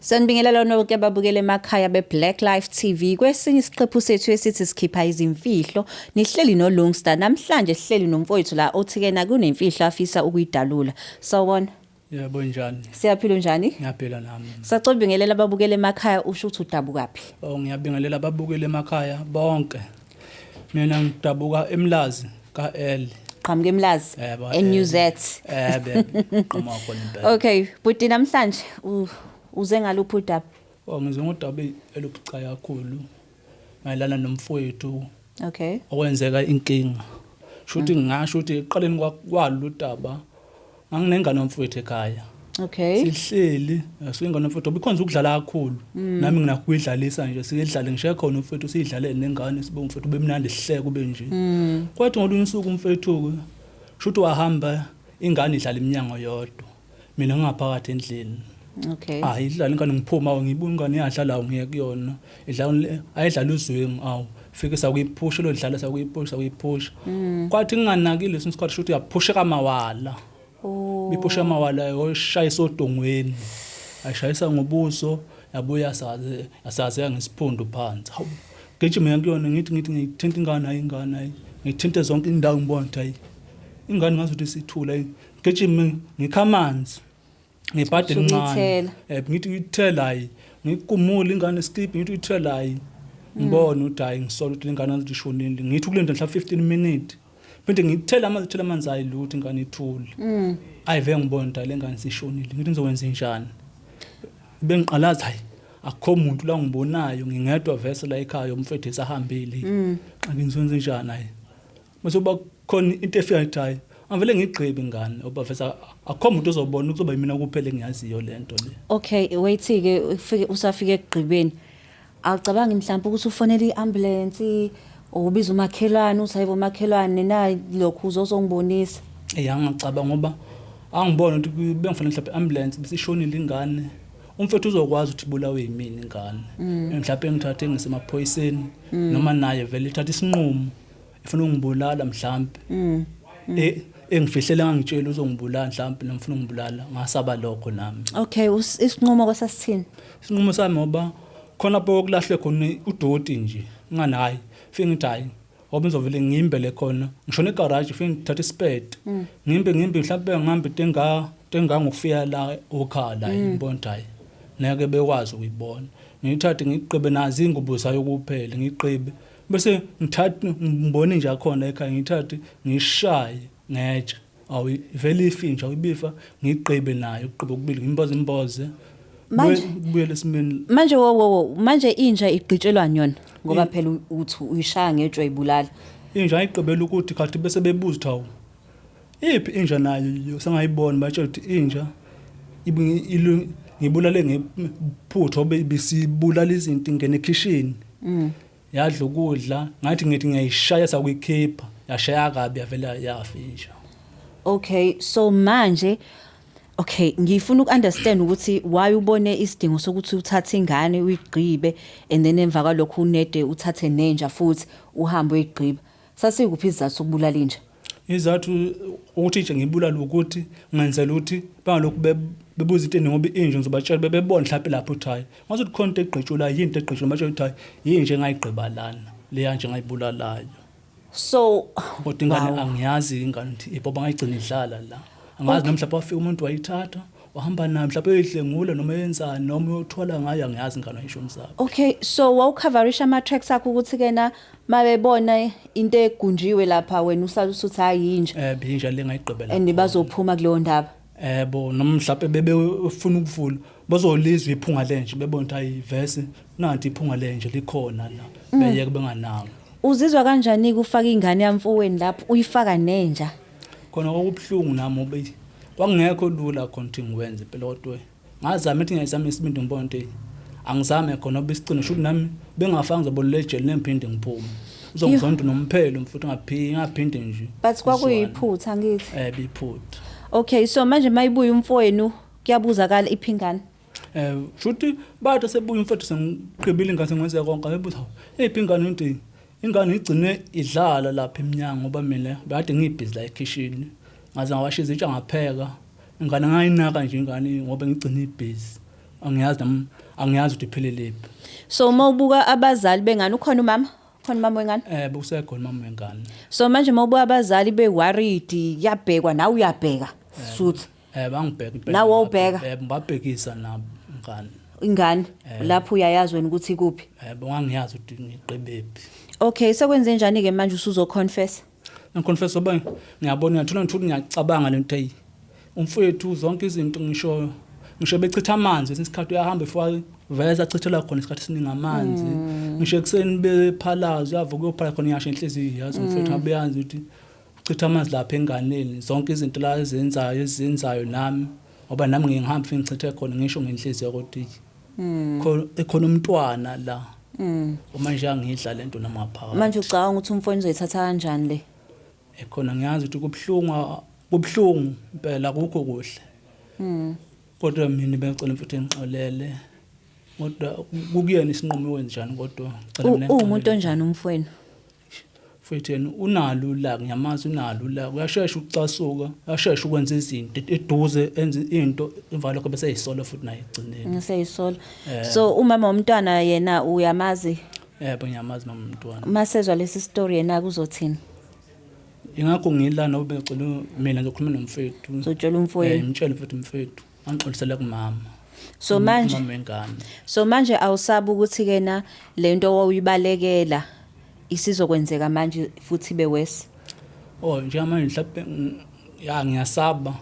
Sanibingelela lonke ababukele emakhaya beBlaqlife TV. Kwesinye isiqephu sethu esithi sikhipha izimfihlo. Nihleli noLongstar. Namhlanje sihleli nomfowethu la othikena kunemfihlo afisa ukuyidalula. Sawubona. Yebo njani? Siyaphila njani? Ngiyaphila nami. Sacobingelela ababukele emakhaya usho ukuthi udabukaphi? Ngiyabingelela ababukele emakhaya bonke. Mina ngidabuka eMlazi kaL. Qhamuke eMlazi eNews. Qhamuka khona impela. Okay, buti namhlanje uze ngaluphi udaba? Ngize ngodaba elubucayi kakhulu mayelana nomfowethu. Okay. Okwenzeka inkinga. Shuthi ngisho ukuthi eqaleni kwalo udaba nganginengane nomfowethu ekhaya. Okay. Sihleli singane nomfowethu bikhonza ukudlala kakhulu. Nami nginakho ukuyidlalisa nje sidlale ngisho khona umfowethu sidlalele nengane sibe umfowethu bemnandi sihleke kube nje. Kwathi ngolunye usuku umfowethu shuthi wahamba ingane idlala iminyango yodwa. Mina ngingaphakathi endlini. Okay. Idlala ingane ngiphuma ngibuka ingane iyadlala ngiye kuyona. Idlala ayidlala uzwengi fike sakuyiphusha lo dlala sakuyiphusha. Kwathi nginganakile lesikhathi shuthi yaphusha kamawala. Biphusha amawala yoshayisa odongweni. Ayishayisa ngobuso yabuya yasaze ngesiphondo phansi. Hawu. Ngijima kuyona ngithi ngithinta ingane ngithinte zonke indawo ngibona ukuthi ingane ngazuthi sithula ngijima ngikhamanzi. Ngibhade encane. Ngithi ngithela ngikumula ingane skip ngithi ngithela ngibona ukuthi ngisola ukuthi ingane ngazuthi ishonile. Ngithi kulenda mhla 15 minutes. Phinde ngithela amanzi ayilutho ingane ithule. Ayive ngibona ukuthi le ngane sishonile. Ngithi ngizokwenza njani? Bengiqalaza akukho umuntu la ngibonayo ngingedwa vese la ekhaya umfethu esahambile. Xa ngizwenze njani Mase uba khona into efika ethi angivele ngigqibe ingane oba vese akukho umuntu ozobona ukuzoba yimina kuphela engiyaziyo lento le. Okay, wait ke usafike ekugqibeni. Awucabangi mhlawumbe ukuthi ufonele iambulance ubiza umakhelwane usayibo umakhelwane nayi lokhu uzongibonisa. Ngiyacabanga ngoba angibona ukuthi bengifanele mhlawumbe ambulance bisishonile ingane. Umfethu uzokwazi ukuthi ibulawe yimini ingane. Mhlawumbe ngithathe ngisemaphoyiseni noma naye vele ithatha isinqumo ifuna ungibulala mhlawumbe. Engifihlela ngangitshela uzongibulala mhlawumbe nomfuna ungibulala ngasaba lokho nami. Okay, isinqumo kwasasithini? Isinqumo sami ngoba khona pho kulahle khona udoti nje nganayi fike ngithi ngoba ngizovele ngimbele khona ngishona egarage fike ngithatha isipede ngimbe mhlawumbe ngihambe tenga ngokufika la okhala ngibona ukuthi neke bekwazi ukuyibona ngithathe ngiqhibe nazi ingubo zayo kuphela ngiqhibe bese ngithatha ngibone nje akhona ekhaya ngithathe ngishaye ngetshe vele ifinja uyibifa ngiqhibe nayo uqhibe kubili ngimboze buye lesimeni manje inja igqitshelwa yona ngoba phela uthi uyishaya ngetshe ayibulala inja ayiqhibela ukuthi khathi bese bebuza thawu iphi inja nayo sengayibona batsho ukuthi inja ngibulale ngephutho bisibulala izinto ingene ekitchen yadla ukudla ngathi ngiyishaya sakuyikhipha yashaya kabi yavela yafinja. Okay, so manje ngifuna ukunderstand ukuthi why ubone isidingo sokuthi uthathe ingane uyigqibe and then emva kwalokho unede uthathe nenja futhi uhambe uyigqiba. Sasikuphi izathu sokubulala inja? Izathu ukuthi nje ngibulala ukuthi ngenzela ukuthi bangalokhu bebuza into ngoba inja ngizobatshela bebebona mhlawumbe lapho uthayi. Ngazothi khona into egqitshula yinto egqitshula batsho uthayi yinje engayigqiba lana le nje ngayibulalayo. So kodwa ingane angiyazi ingane ukuthi iboba ngayigcina idlala la. Angazi nomhlawumbe wafika umuntu wayithatha wahamba nayo mhlawumbe eyihlengula noma yenzani noma uyothwala ngayo angiyazi ingane ayishonisa. Okay, so wawucoverisha ama tracks akho ukuthi kena mabebona into egunjiwe lapha wena usalusuthi ayinja. Inja lengayigqibela. And bazophuma kuleyo ndaba. Noma mhlawumbe bebefuna ukuvula bazolizwa iphunga lenje bebona ukuthi vese nanti iphunga lenje likhona la beyeke benganawo. Uzizwa kanjani ukufaka ingane yamfowenu lapho uyifaka nenja? Khona okubhlungu nami obe kwangekho lula khona ukuthi ngiwenze phela kodwa ngazama ukuthi ngiyizame isibindi ngibona ukuthi angizame khona obisicine shuthi nami bengafanga ngizobolela ejele nemphinde ngiphume uzongizonda nomphelo mfuthi ngaphinde nje but kwakuyiphutha ngithi biphutha. Okay, so manje mayibuya umfowenu kuyabuzakala iphingane shuthi bathe sebuya umfowethu sengiqhibile ingane sengenza konke ebuza iphingane into ingane igcine idlala lapha eminyango ngoba mina bade ngibhizi la ekitchen ngaze ngawashiza itsha ngapheka ingane ngayinaka nje ingane ngoba ngigcina ibhizi angiyazi ukuthi ipheleliphi. So mawubuka abazali bengane ukhona umama wengane? Busekhona umama wengane. So manje mawubuka abazali be-worried kuyabhekwa nawe uyabheka suthi. Bangibheka. Nawe wawubheka? Ngabhekisa nabo ngane. Ingane lapho uyayazi wena ukuthi ikuphi? Ngangiyazi ukuthi ngigqibephi. Okay, sekwenze njani ke manje usuzoconfess? Ngiconfess ngoba ngiyabona ngiyathola ukuthi ngiyacabanga lento eyi. Umfowethu zonke izinto ngisho bechitha amanzi isikhathi uyahamba efika veza achithela khona isikhathi siningi amanzi. Ngisho ekseni bephalaza uyavuka uyophala khona iyasho inhliziyo yazi umfowethu abeyanzi ukuthi uchitha amanzi lapha enganeni zonke izinto la ezenzayo nami ngoba nami ngihamba fika ngichithe khona ngisho ngenhliziyo ukuthi ekhona umntwana la. Uma nje angidla lento namaphakathi. Manje ucabanga ukuthi umfowenu uzoyithatha kanjani le? Ekhona ngiyazi ukuthi kubhlungu impela akukho kuhle. Kodwa mina bengicela mfuthu ngixolele. Kodwa kukuyena isinqumo wenjani kodwa ngicela mina. Umuntu onjani umfowenu? Mfethu yena unalo la ngiyamazi unalo la uyashesha ukucasuka, uyashesha ukwenza izinto eduze enze into emva lokho bese yisola futhi naye egcineni. Ngiseyisola. So umama womntwana yena uyamazi? Yebo ngiyamazi mama womntwana. Masezwa lesi story yena kuzothini? Ingakho ngila nobe ngicela mina ngizokhuluma nomfethu. Uzotshela umfowenu? Ngitshela futhi umfethu. Angixolisele kumama. So manje mama wengane. So manje awusabi ukuthi kena lento owuyibalekela isizokwenzeka manje futhi be worse? Njengamanje mhlawumbe ngiyasaba.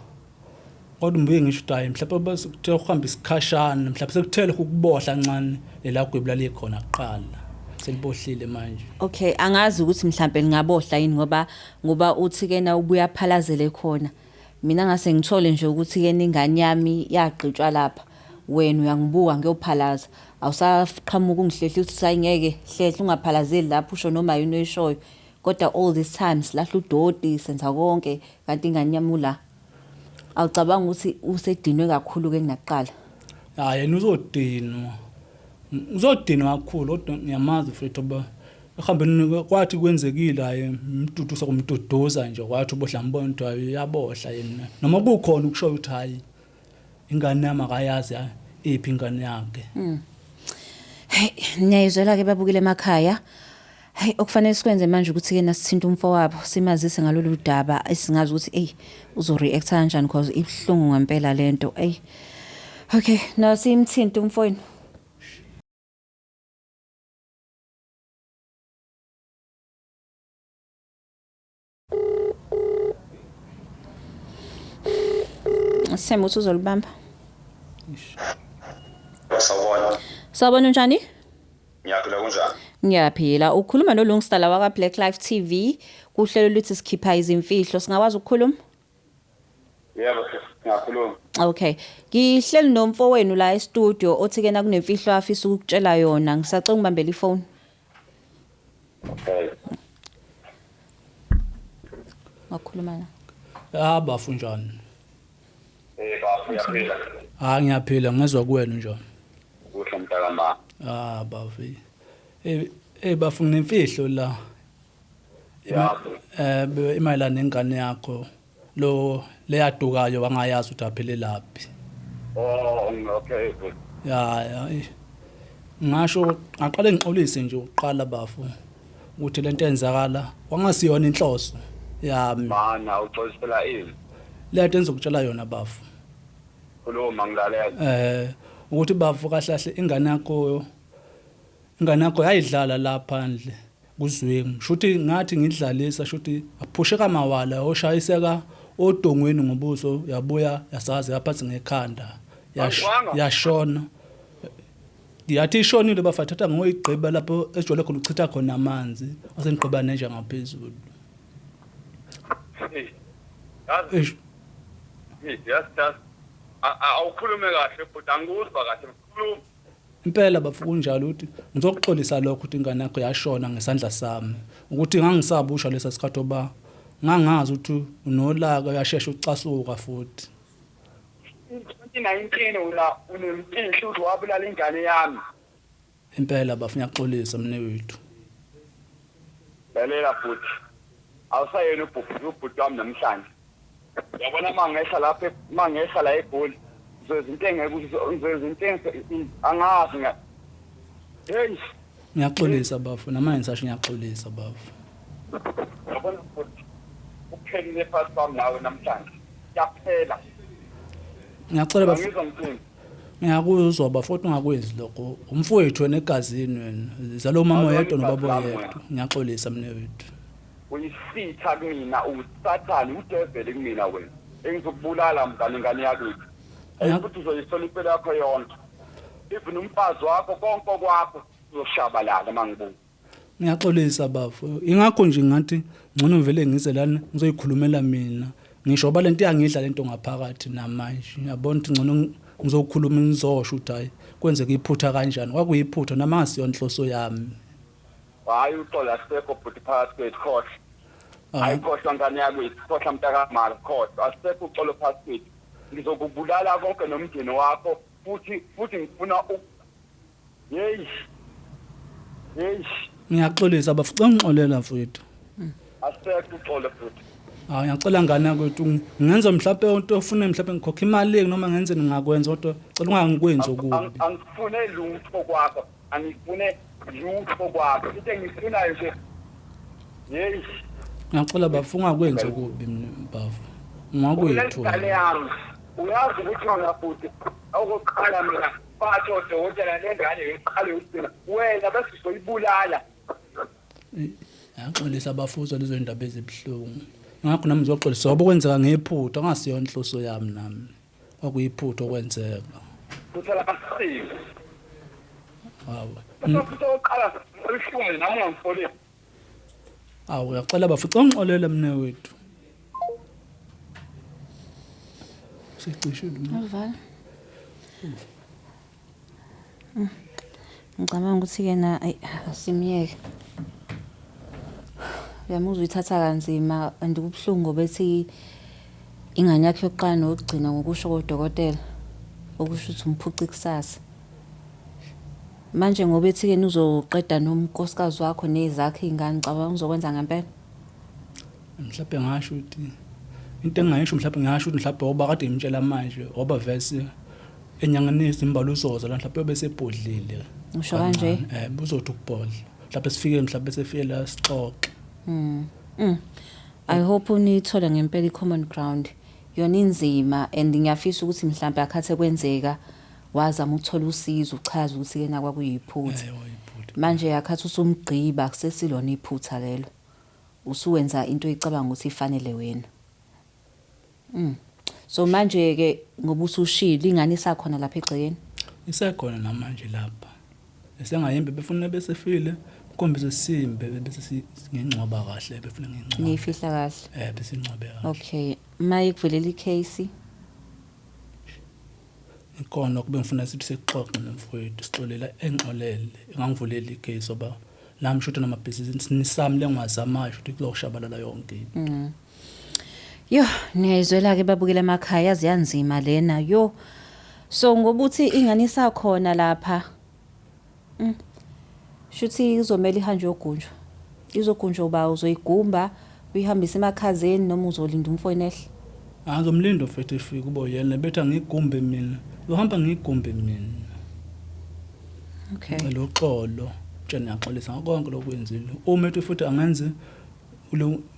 Kodwa mbuye ngisho ukuthi mhlawumbe bese kuthe ukuhamba isikhashana mhlawumbe sekuthele ukubohla kancane lela gwebula likhona kuqala. Selibohlile manje. Okay, angazi ukuthi mhlawumbe lingabohla yini ngoba uthi kena ubuya phalazele khona. Mina ngase ngithole nje ukuthi kena ingane yami yagqitshwa lapha. Wena uyangibuka ngiyophalaza. Awusaqhamuka ungihlehle ukuthi sayingeke hlehle ungaphalazeli lapho usho noma yini oyishoyo. Kodwa all this time silahla udoti senza konke kanti ingane yami ula. Awucabanga ukuthi usedinwe kakhulu ke kunakuqala? Yena uzodinwa kakhulu kodwa ngiyamazi futhi oba ehambeni kwathi kwenzekile hayi umtutusa kumtuduza nje kwathi ubohla mbona ukuthi uyabohla yena noma kukhona ukusho ukuthi hayi ingane yami akayazi iphi ingane yakhe. Hey, niyayizwela ke babukile emakhaya. Hey, okufanele sikwenze manje ukuthi ke nasithinta umfowabo simazise ngalolu daba esingazi ukuthi uzoreact kanjani because ibhlungu ngempela lento. Okay, now simthinta umfowenu. Sema uthi uzolibamba. Sawubona njani? Ngiyaphila kunjani? Ngiyaphila. Ukhuluma noLungstala waka Blaqlife TV kuhlelo luthi sikhipha izimfihlo. Singawazi ukukhuluma? Yebo, ngiyakhuluma. Okay. Ngihleli nomfowenu la e-studio othi kena kunemfihlo afisa ukutshela yona. Ngisacela ungibambele ifone. Okay. Wakhuluma la. Bafu njani? Bafu uyaphila. Ngiyaphila ngezwe kuwena njani? Kuhle mntakama. Bafu. Bafu nginemfihlo la. Imayelana nengane yakho lo leyadukayo wangayazi ukuthi aphele laphi. Okay. Ngasho aqale ngixolise nje uqala bafu ukuthi lento enzakala wangasiyona inhloso yami. Mana uxolisela ini? Lento engizokutshela yona bafu. Khuluma ngilalela. Ukuthi bafu kahlahle ingane yakho yayidlala lapha phandle kuzwemi. Shuthi ngathi ngidlalisa shuthi aphusheka mawala oshayiseka odongweni ngobuso yabuya yasaze yaphathi ngekhanda yashona. Yathi ishonile bafathatha ngoyigqiba lapho ejole khona uchitha khona amanzi asengqiba nje ngaphezulu. Yes. Awukhulume kahle futhi angikuzwa kahle ukukhuluma. Impela bafu kunjalo ukuthi ngizokuxolisa lokho ukuthi ingane yakho yashona ngesandla sami. Ukuthi ngangisabusha lesa sikhathi oba ngangazi ukuthi unolaka uyashesha ucasuka futhi. 2019 unemfihlo uthi wabulala ingane yami. Impela bafu ngiyaxolisa mne wethu. Lalela futhi. Awusayena ubhuti wami namhlanje. Yabona mangehla lapha la eGoli Izinto engeke angazi nga. Hey, Ngiyaxolisa bafu namanje ngisasho ngiyaxolisa bafu. yabona ukuthi uphelile phakathi kwami nawe namhlanje. Yaphela. Ngiyacela bafu. Angizwa ngithini. Ngiyakuzwa bafu futhi ungakwenzi lokho. Umfowethu wena egazini wena. Zalo mama oyedwa nobaba oyedwa. Ngiyaxolisa mne wethu. Uyisitha kumina usathani udevele kumina wena. Engizokubulala ingane yakwethu. Futhi uzoyisola impela yakho yonke. Even umfazi wakho konke kwakho uzoshabalala mangibuka. Ngiyaxolisa bafu. Ingakho nje ngathi ngcono vele ngize lana ngizoyikhulumela mina. Ngisho balento yangidla lento ngaphakathi namanje. Uyabona ukuthi ngcono ngizokhuluma ngizosho ukuthi hayi kwenzeka iphutha kanjani. Kwakuyiphutha nama ngasiyo inhloso yami. Hayi uxola sekho futhi phakathi kwethu khohle. Ayikhohlwa ngane yakwethu, khohlwa mntaka mali khohlwa. Asekho uxolo phakathi kwethu. Ngizokubulala konke nomndeni wakho futhi ngifuna Hey. Ngiyaxolisa bafu ngixolela mfowethu. Asekho uxolo futhi. Hayi ngiyacela ngane yakwethu ngenza mhlawumbe into ofuna mhlawumbe ngikhokha imali noma ngenze ngingakwenza kodwa cela ungangikwenzi okubi. Angifune lutho kwakho. Angifune lutho kwakho. Into engifunayo nje. Hey. Ngiyacela bafu ungakwenzi okubi mina bafu. Ungakwethu. Uyazi ukuthi wena futhi awukuqala mina bathi odokotela lengane iqale usina wena bese uzoyibulala. Ngiyaqolisa abafuzo lezo ndaba ezibhlungu. Ngakho nami ngizoxolisa ngoba kwenzeka ngephutha ngasiyo inhloso yami nami. Kwakuyiphutha okwenzeka. Kuthela basifike. Hawo. Futhi oqala uhlungu nami ngifole. Awu uyacela bafu ngixolela mina wethu. Sicishe Avala. Ngicabanga ukuthi ke na asimiyeke. Uyamuzwa uyithatha kanzima andikubhlungu bethi ingane yakhe yokuqala nokugcina ngokusho kodokotela. Okusho ukuthi umphuci kusasa. Manje ngoba ethi ke uzoqeda nomnkosikazi wakho nezakhe ingane ngicabanga uzokwenza ngempela. Mhlawumbe ngasho ukuthi into engayisho mhlawumbe ngasho ukuthi mhlawumbe oba kade ngimtshela manje oba verse enyangeni izimbalo uzoza la mhlawumbe bese ebhodlile. Usho kanje? Buzothi ukubhodla. Mhlawumbe sifike mhlawumbe sefike la sixoxe. I hope unithola ngempela common ground. Yona inzima and ngiyafisa ukuthi mhlawumbe akhathe kwenzeka wazama ukuthola usizo uchaza ukuthi ke nakwa kuyiphutha. Manje yakhathi usumgqiba kusesilona iphutha lelo. Usuwenza into icabanga ukuthi ifanele wena. So manje ke ngoba usushila ingane isakhona lapha egcekeni. Isekhona namanje lapha. Esengayimbe befuna bese file ukhombisa isimbe bese singengcoba kahle befuna ngengcoba. Ngiyifihla kahle. Bese ingcobe kahle. Okay, maye kuvelela icase. Ikhona kube ngifuna sithi sexoxe nomfowethu sixolela engxolele engangivulela icase oba la mshutha namabhizinisi nisami lengwazamayo ukuthi kuzoshabalala yonke. Yo, niyayizwela ke babukela emakhaya yaziyanzima lena yo. So ngobuthi ingane isakhona lapha. Shuthi izomela ihanjwe yogunjwa. Izogunjwa uba uzoyigumba uyihambisa emakhazeni noma uzolinda umfowenu ehle. Ngizomlinda mfethu efika ubo yena betha ngigumbe mina. Uhamba ngigumbe mina. Okay. Lo xolo tshena yaxolisa konke lokwenzile. Uma ethi futhi angenze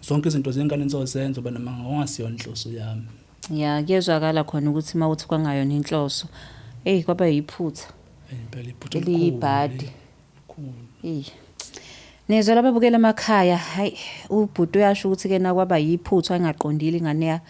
zonke izinto zengane nizozenza bana mangasiyo inhloso yami. Ya kuyezwakala khona ukuthi mawuthi kwangayona inhloso. Kwaba yiphutha. Impela iphutha eliyibhadi. Nezwe lababukela emakhaya hayi ubhuti uyasho ukuthi ke nakwaba yiphutha engaqondile ingane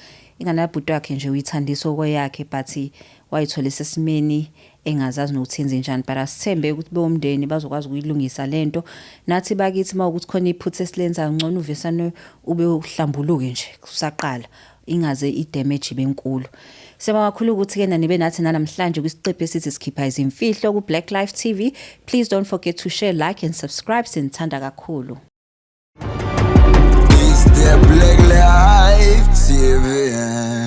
yabhuti wakhe nje uyithandisa okweyakhe but wayithola sesimeni engazazi nokuthi enze njani but asithembe ukuthi bomndeni bazokwazi ukuyilungisa lento nathi bakithi mawukuthi khona iphutha esilenza ngcono uvesane ube uhlambuluke nje kusaqala ingaze idamage benkulu. Sema kakhulu ukuthi ke nibe nathi namhlanje kwisiqephu esithi sikhipha izimfihlo ku Blaqlife TV. Please don't forget to share, like and subscribe sinthanda kakhulu. Is the Blaqlife TV?